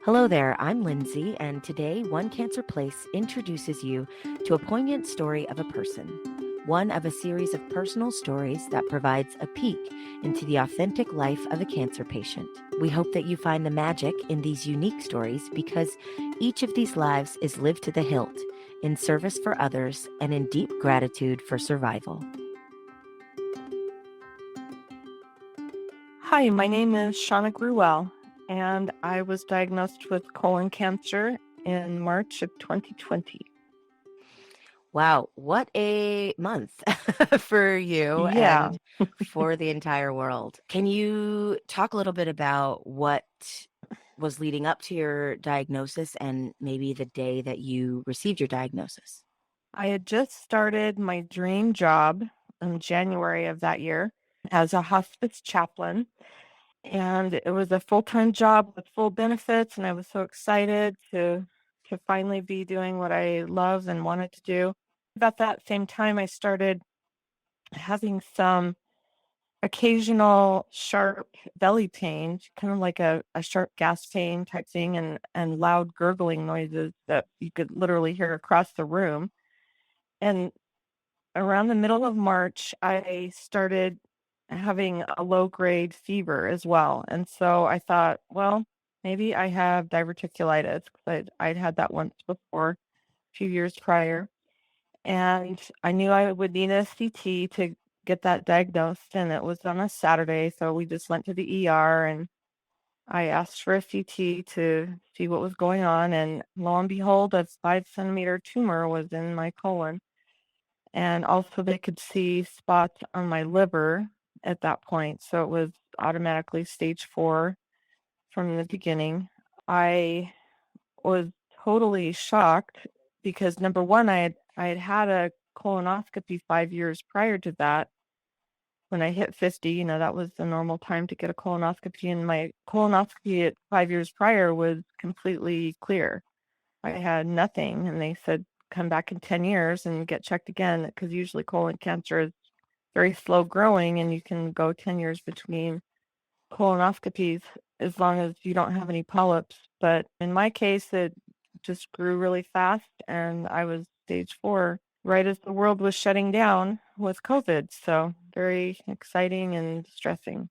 Hello there, I'm Lindsay, and today One Cancer Place introduces you to a poignant story of a person, one of a series of personal stories that provides a peek into the authentic life of a cancer patient. We hope that you find the magic in these unique stories because each of these lives is lived to the hilt, in service for others and in deep gratitude for survival. Hi, my name is Shauna Gruwell, and I was diagnosed with colon cancer in March of 2020. Wow, what a month for you Yeah, and for the entire world. Can you talk a little bit about what was leading up to your diagnosis and maybe the day that you received your diagnosis? I had just started my dream job in January of that year as a hospice chaplain, and it was a full-time job with full benefits, and I was so excited to finally be doing what I love and wanted to do. About that same time, I started having some occasional sharp belly pain, kind of like a sharp gas pain type thing, and loud gurgling noises that you could literally hear across the room. And around the middle of March, I started having a low grade fever as well. And so I thought, well, maybe I have diverticulitis because I'd had that once before, a few years prior. And I knew I would need a CT to get that diagnosed, and it was on a Saturday, so we just went to the ER, and I asked for a CT to see what was going on, and lo and behold, a 5 centimeter tumor was in my colon. And also they could see spots on my liver at that point, so it was automatically stage 4 from the beginning. I was totally shocked because number one, I had had a colonoscopy 5 years prior to that. When I hit 50, that was the normal time to get a colonoscopy, and my colonoscopy at 5 years prior was completely clear. I had nothing, and they said, come back in 10 years and get checked again because usually colon cancer is very slow growing, and you can go 10 years between colonoscopies as long as you don't have any polyps. But in my case, it just grew really fast, and I was stage 4 right as the world was shutting down with COVID. So very exciting and distressing.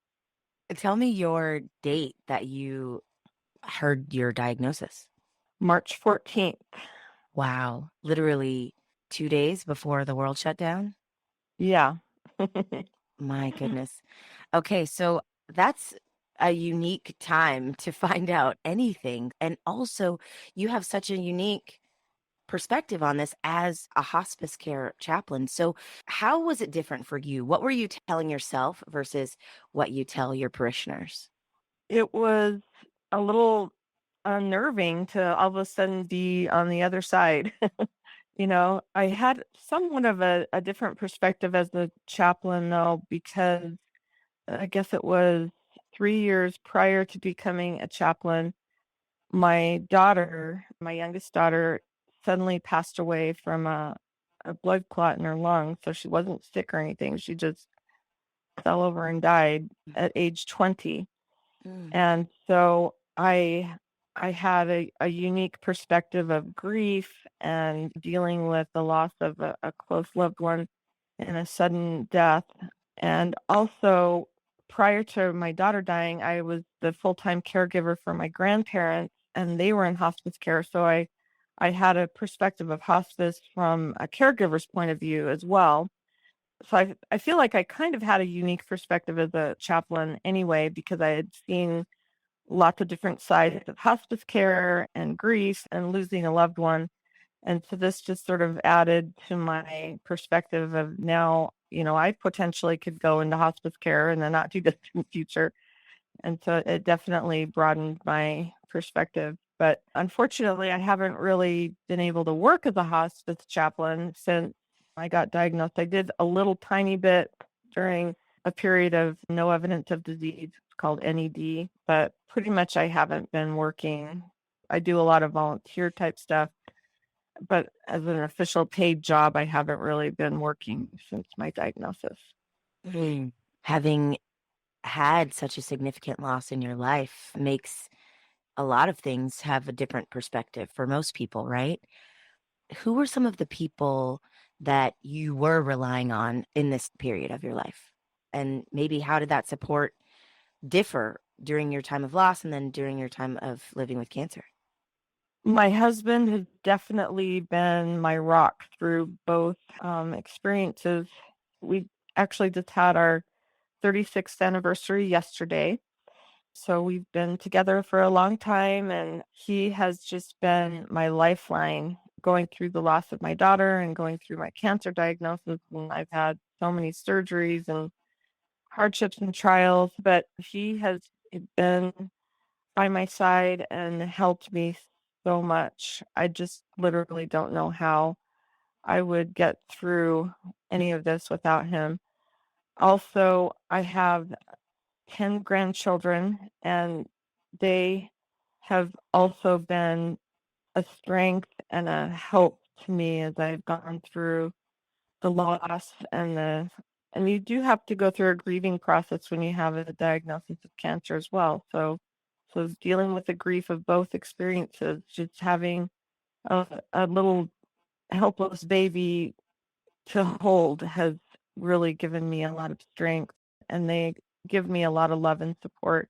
Tell me your date that you heard your diagnosis. March 14th. Wow, literally 2 days before the world shut down? Yeah. My goodness. Okay, so that's a unique time to find out anything. And also, you have such a unique perspective on this as a hospice care chaplain. So, how was it different for you? What were you telling yourself versus what you tell your parishioners? It was a little unnerving to all of a sudden be on the other side. I had somewhat of a different perspective as a chaplain, though, because I guess it was 3 years prior to becoming a chaplain, my daughter, my youngest daughter, suddenly passed away from a blood clot in her lung. So she wasn't sick or anything. She just fell over and died at age 20. Mm. And so I had a unique perspective of grief and dealing with the loss of a close loved one and a sudden death. And also, prior to my daughter dying, I was the full-time caregiver for my grandparents, and they were in hospice care. So I had a perspective of hospice from a caregiver's point of view as well. So I feel like I kind of had a unique perspective as a chaplain anyway, because I had seen lots of different sides of hospice care and grief and losing a loved one. And so this just sort of added to my perspective of now, I potentially could go into hospice care in the not too distant future. And so it definitely broadened my perspective. But unfortunately, I haven't really been able to work as a hospice chaplain since I got diagnosed. I did a little tiny bit during a period of no evidence of disease called NED, but pretty much I haven't been working. I do a lot of volunteer type stuff, but as an official paid job, I haven't really been working since my diagnosis. Mm. Having had such a significant loss in your life makes a lot of things have a different perspective for most people, right? Who were some of the people that you were relying on in this period of your life? And maybe how did that support differ during your time of loss and then during your time of living with cancer? My husband has definitely been my rock through both experiences. We actually just had our 36th anniversary yesterday. So we've been together for a long time, and he has just been my lifeline going through the loss of my daughter and going through my cancer diagnosis. And I've had so many surgeries and hardships and trials, but he has been by my side and helped me so much. I just literally don't know how I would get through any of this without him. Also, I have 10 grandchildren, and they have also been a strength and a help to me as I've gone through the loss and you do have to go through a grieving process when you have a diagnosis of cancer as well. So dealing with the grief of both experiences, just having a little helpless baby to hold has really given me a lot of strength, and they give me a lot of love and support.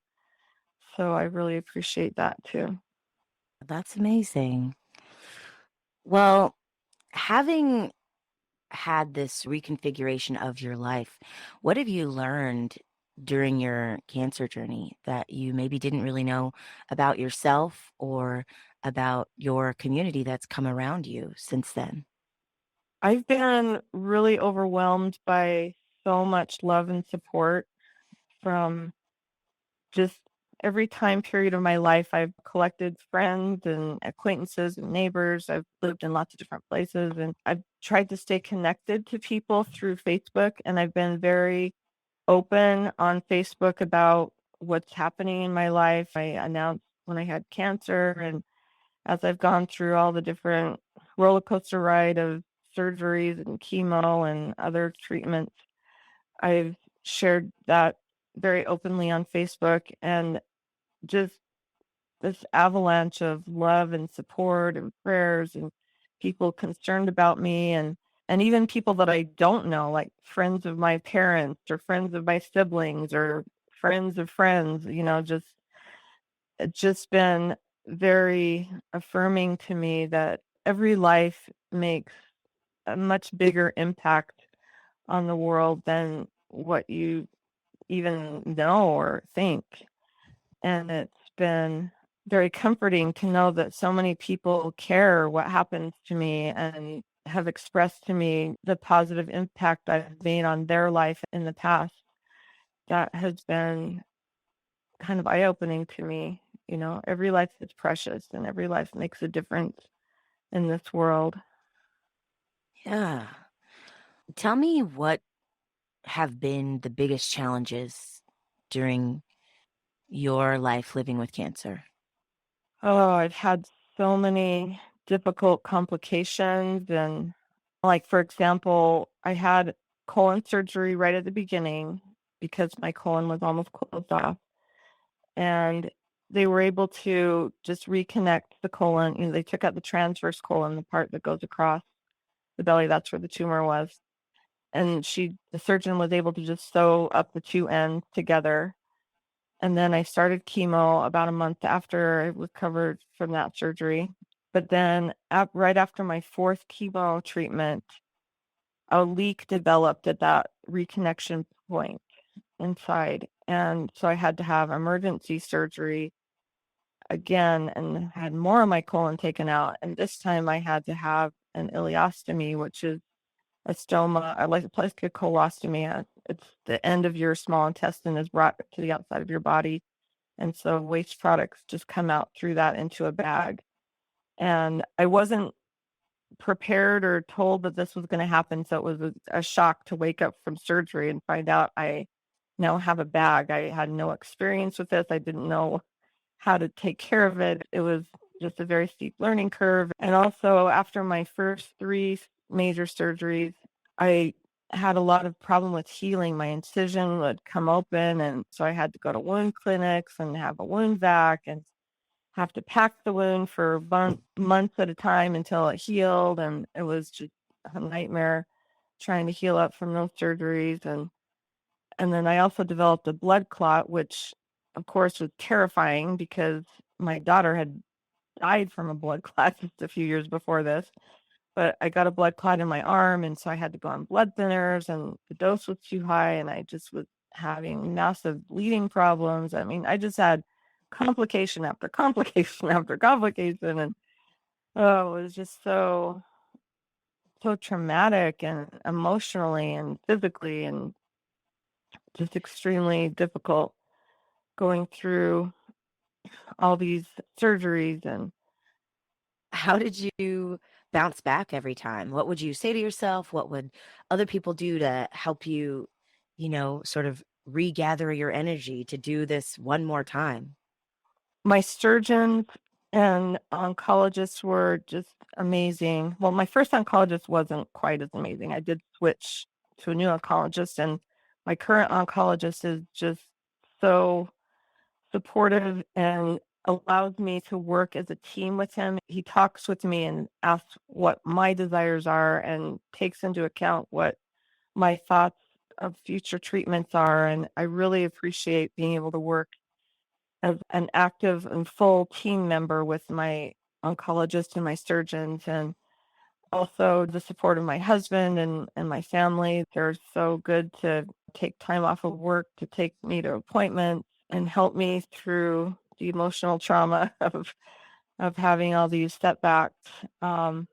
So I really appreciate that too. That's amazing. Well, having had this reconfiguration of your life, what have you learned during your cancer journey that you maybe didn't really know about yourself or about your community that's come around you since then? I've been really overwhelmed by so much love and support from just every time period of my life. I've collected friends and acquaintances and neighbors. I've lived in lots of different places, and I've tried to stay connected to people through Facebook, and I've been very open on Facebook about what's happening in my life. I announced when I had cancer, and as I've gone through all the different roller coaster ride of surgeries and chemo and other treatments, I've shared that very openly on Facebook, and just this avalanche of love and support and prayers and people concerned about me, and even people that I don't know, like friends of my parents or friends of my siblings or friends of friends, just it's just been very affirming to me that every life makes a much bigger impact on the world than what you even know or think. And it's been very comforting to know that so many people care what happens to me and have expressed to me the positive impact I've made on their life in the past. That has been kind of eye-opening to me. Every life is precious and every life makes a difference in this world. Yeah. Tell me what have been the biggest challenges during your life living with cancer? Oh, I've had so many difficult complications. And, like, for example, I had colon surgery right at the beginning because my colon was almost closed off. And they were able to just reconnect the colon. They took out the transverse colon, the part that goes across the belly. That's where the tumor was. And the surgeon was able to just sew up the two ends together. And then I started chemo about a month after I recovered from that surgery. But then right after my fourth chemo treatment, a leak developed at that reconnection point inside. And so I had to have emergency surgery again and had more of my colon taken out. And this time I had to have an ileostomy, which is a stoma, like a colostomy. It's the end of your small intestine is brought to the outside of your body. And so waste products just come out through that into a bag. And I wasn't prepared or told that this was going to happen. So it was a shock to wake up from surgery and find out I now have a bag. I had no experience with this. I didn't know how to take care of it. It was just a very steep learning curve. And also, after my first three major surgeries, I had a lot of problem with healing. My incision would come open, and so I had to go to wound clinics and have a wound vac and have to pack the wound for months at a time until it healed. And it was just a nightmare trying to heal up from those surgeries. And then I also developed a blood clot, which of course was terrifying because my daughter had died from a blood clot just a few years before this. But I got a blood clot in my arm, and so I had to go on blood thinners, and the dose was too high, and I just was having massive bleeding problems. I mean, I just had complication after complication after complication, and oh, it was just so traumatic and emotionally and physically and just extremely difficult going through all these surgeries. And How did you bounce back every time? What would you say to yourself? What would other people do to help you, sort of regather your energy to do this one more time? my surgeons and oncologists were just amazing. Well, my first oncologist wasn't quite as amazing. I did switch to a new oncologist, and my current oncologist is just so supportive and allows me to work as a team with him. He talks with me and asks what my desires are and takes into account what my thoughts of future treatments are. And I really appreciate being able to work as an active and full team member with my oncologist and my surgeons, and also the support of my husband and my family. They're so good to take time off of work to take me to appointments and help me through the emotional trauma of having all these setbacks. Um,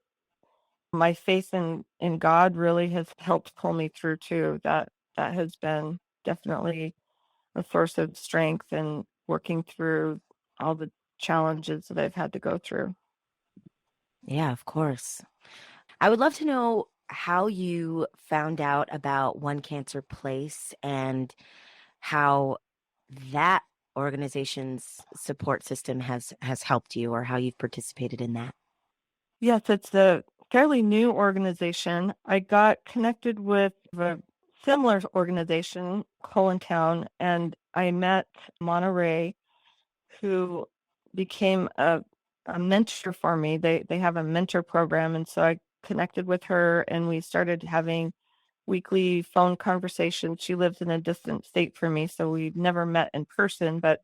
my faith in God really has helped pull me through too. That has been definitely a source of strength and working through all the challenges that I've had to go through. Yeah, of course. I would love to know how you found out about One Cancer Place and how that organization's support system has helped you or how you've participated in that. Yes, it's a fairly new organization. I got connected with a similar organization, Town, and I met Monterey, who became a mentor for me. They have a mentor program, and so I connected with her, and we started having weekly phone conversations. She lives in a distant state from me, so we've never met in person, but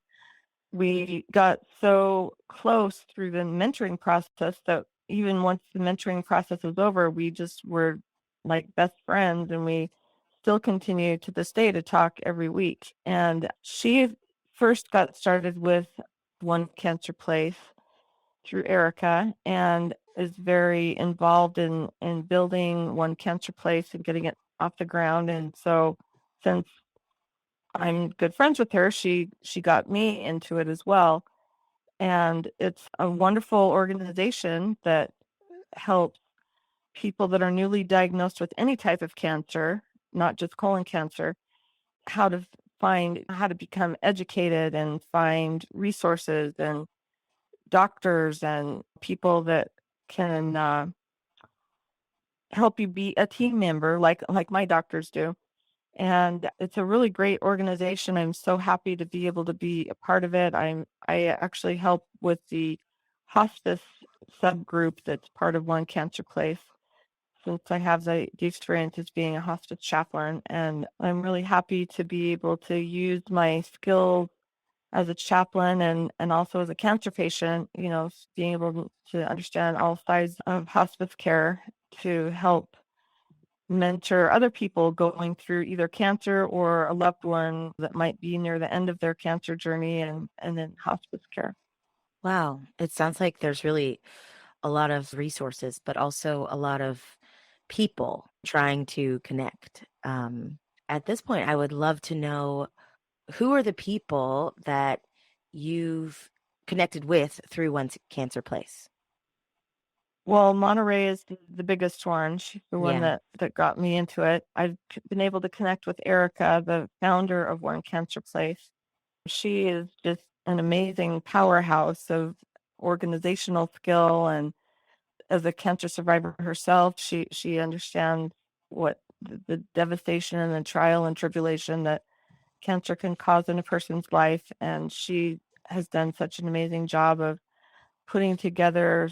we got so close through the mentoring process that even once the mentoring process was over, we just were like best friends, and we still continue to this day to talk every week. And she first got started with One Cancer Place through Erica and is very involved in building One Cancer Place and getting it off the ground. And so since I'm good friends with her, she got me into it as well. And it's a wonderful organization that helps people that are newly diagnosed with any type of cancer, not just colon cancer, how to find how to become educated and find resources and doctors and people that can help you be a team member like my doctors do. And it's a really great organization. I'm so happy to be able to be a part of it. I actually help with the hospice subgroup that's part of One Cancer Place since I have the experience as being a hospice chaplain. And I'm really happy to be able to use my skills as a chaplain and also as a cancer patient, being able to understand all sides of hospice care to help mentor other people going through either cancer or a loved one that might be near the end of their cancer journey and in hospice care. Wow, it sounds like there's really a lot of resources, but also a lot of people trying to connect. At this point, I would love to know who are the people that you've connected with through One Cancer Place? Well, Monterey is the biggest one. She's the one Yeah. that got me into it. I've been able to connect with Erica, the founder of One Cancer Place. She is just an amazing powerhouse of organizational skill, and as a cancer survivor herself, she understands what the devastation and the trial and tribulation that cancer can cause in a person's life. And she has done such an amazing job of putting together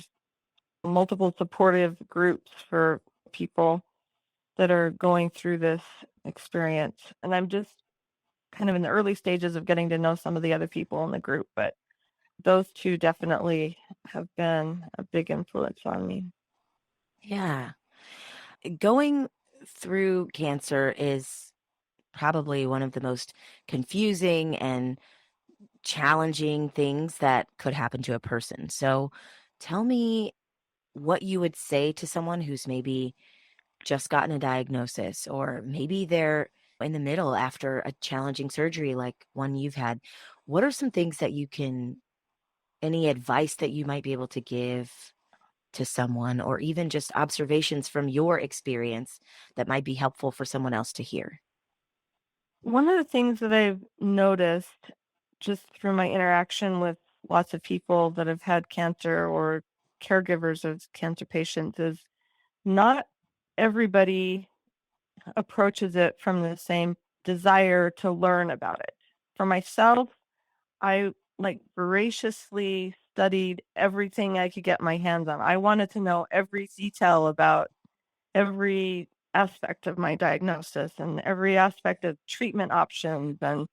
multiple supportive groups for people that are going through this experience. And I'm just kind of in the early stages of getting to know some of the other people in the group, but those two definitely have been a big influence on me. Yeah. Going through cancer is probably one of the most confusing and challenging things that could happen to a person. So tell me what you would say to someone who's maybe just gotten a diagnosis, or maybe they're in the middle after a challenging surgery like one you've had. What are some things that you can, any advice that you might be able to give to someone, or even just observations from your experience that might be helpful for someone else to hear? One of the things that I've noticed just through my interaction with lots of people that have had cancer or caregivers of cancer patients is not everybody approaches it from the same desire to learn about it. For myself, I like voraciously studied everything I could get my hands on. I wanted to know every detail about every aspect of my diagnosis and every aspect of treatment options and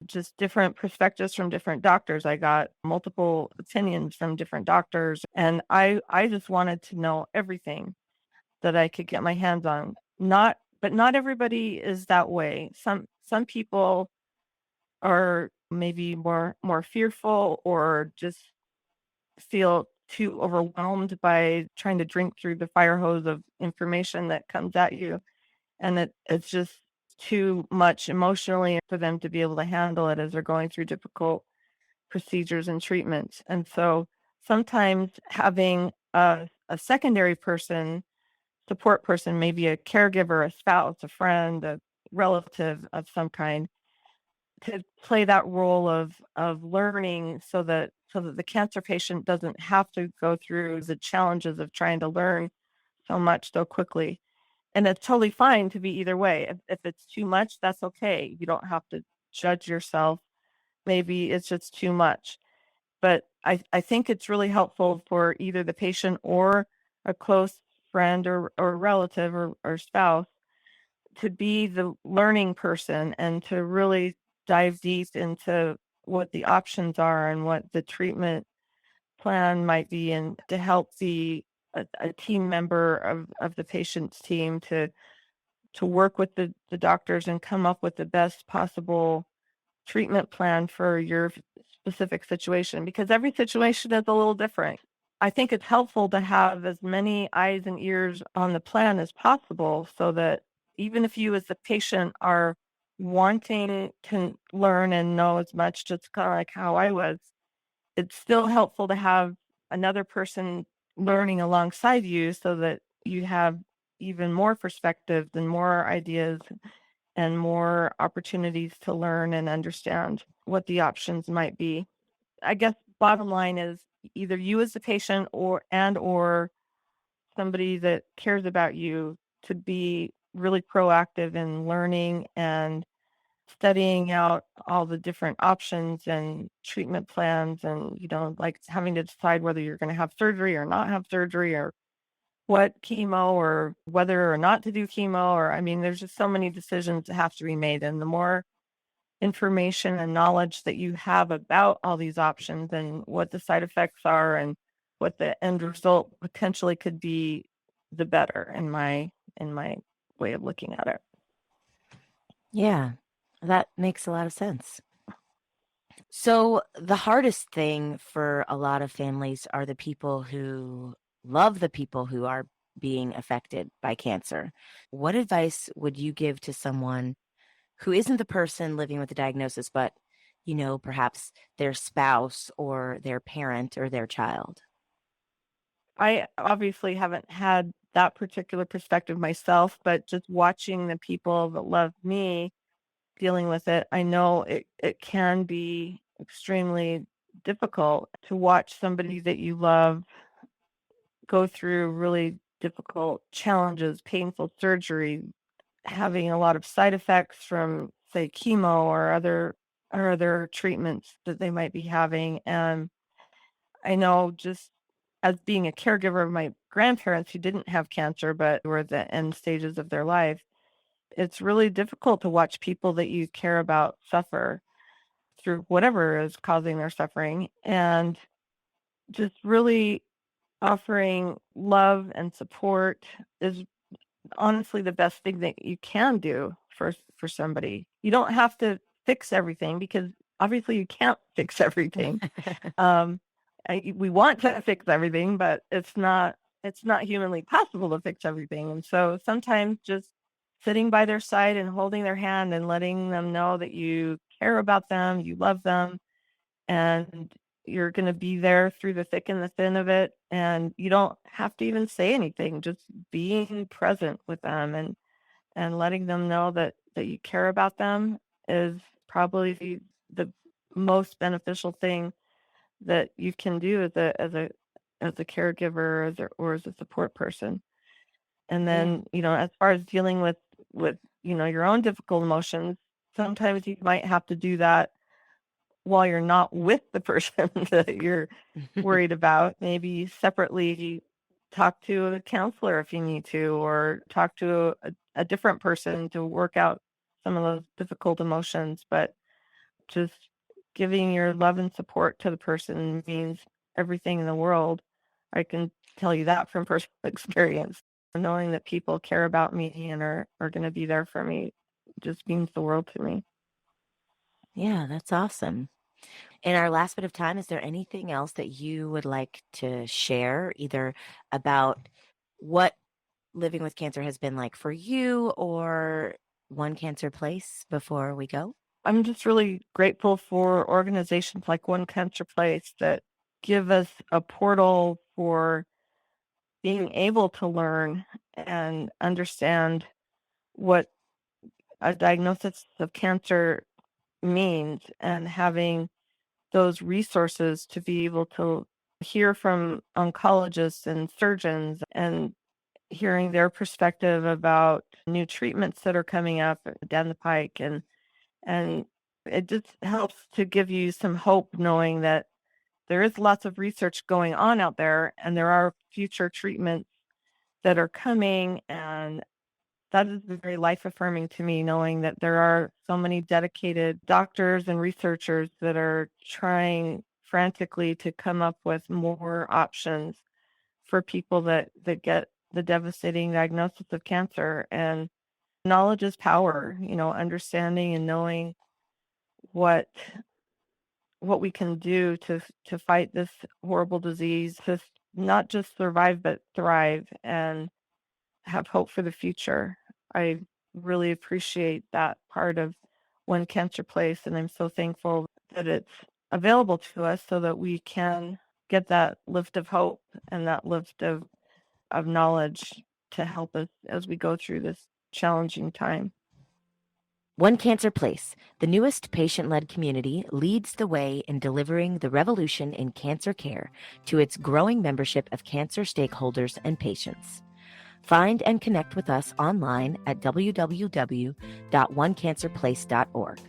just different perspectives from different doctors. I got multiple opinions from different doctors, and I just wanted to know everything that I could get my hands on. Not everybody is that way. Some people are maybe more fearful or just feel too overwhelmed by trying to drink through the fire hose of information that comes at you, and it's just too much emotionally for them to be able to handle it as they're going through difficult procedures and treatments. And so sometimes having a secondary person, support person, maybe a caregiver, a spouse, a friend, a relative of some kind, to play that role of learning so that the cancer patient doesn't have to go through the challenges of trying to learn so much so quickly. And it's totally fine to be either way. If it's too much, that's okay. You don't have to judge yourself. Maybe it's just too much. But I think it's really helpful for either the patient or a close friend or relative or spouse to be the learning person and to really dive deep into what the options are and what the treatment plan might be, and to help a team member of the patient's team to work with the doctors and come up with the best possible treatment plan for your specific situation, because every situation is a little different. I think it's helpful to have as many eyes and ears on the plan as possible so that even if you as the patient are wanting to learn and know as much, just kind of like how I was, it's still helpful to have another person learning alongside you so that you have even more perspectives and more ideas and more opportunities to learn and understand what the options might be. I guess bottom line is either you as the patient or somebody that cares about you to be really proactive in learning and studying out all the different options and treatment plans, and like having to decide whether you're going to have surgery or not have surgery, or what chemo, or whether or not to do chemo, or I mean there's just so many decisions that have to be made, and the more information and knowledge that you have about all these options and what the side effects are and what the end result potentially could be, the better in my way of looking at it. Yeah, that makes a lot of sense. So, the hardest thing for a lot of families are the people who love the people who are being affected by cancer. What advice would you give to someone who isn't the person living with the diagnosis, but, perhaps their spouse or their parent or their child? I obviously haven't had that particular perspective myself, but just watching the people that love me dealing with it, I know it can be extremely difficult to watch somebody that you love go through really difficult challenges, painful surgery, having a lot of side effects from, say, chemo or other treatments that they might be having. And I know just as being a caregiver of my grandparents who didn't have cancer but were at the end stages of their life, it's really difficult to watch people that you care about suffer through whatever is causing their suffering, and just really offering love and support is honestly the best thing that you can do for somebody. You don't have to fix everything because obviously you can't fix everything. Um, we want to fix everything, but it's not humanly possible to fix everything. And so sometimes just sitting by their side and holding their hand and letting them know that you care about them, you love them, and you're going to be there through the thick and the thin of it. And you don't have to even say anything, just being present with them and letting them know that you care about them is probably the most beneficial thing that you can do as a caregiver or as a support person. And Yeah. then, as far as dealing with your own difficult emotions, sometimes you might have to do that while you're not with the person that you're worried about. Maybe separately talk to a counselor if you need to, or talk to a different person to work out some of those difficult emotions. But just giving your love and support to the person means everything in the world. I can tell you that from personal experience. Knowing that people care about me and are going to be there for me just means the world to me. Yeah, that's awesome. In our last bit of time, is there anything else that you would like to share, either about what living with cancer has been like for you or One Cancer Place before we go? I'm just really grateful for organizations like One Cancer Place that give us a portal for being able to learn and understand what a diagnosis of cancer means, and having those resources to be able to hear from oncologists and surgeons and hearing their perspective about new treatments that are coming up down the pike. And it just helps to give you some hope knowing that there is lots of research going on out there and there are future treatments that are coming. And that is very life affirming to me, knowing that there are so many dedicated doctors and researchers that are trying frantically to come up with more options for people that get the devastating diagnosis of cancer. And knowledge is power, understanding and knowing what we can do to fight this horrible disease, to not just survive but thrive and have hope for the future. I really appreciate that part of One Cancer Place, and I'm so thankful that it's available to us so that we can get that lift of hope and that lift of knowledge to help us as we go through this challenging time. One Cancer Place, the newest patient led community, leads the way in delivering the revolution in cancer care to its growing membership of cancer stakeholders and patients. Find and connect with us online at www.onecancerplace.org.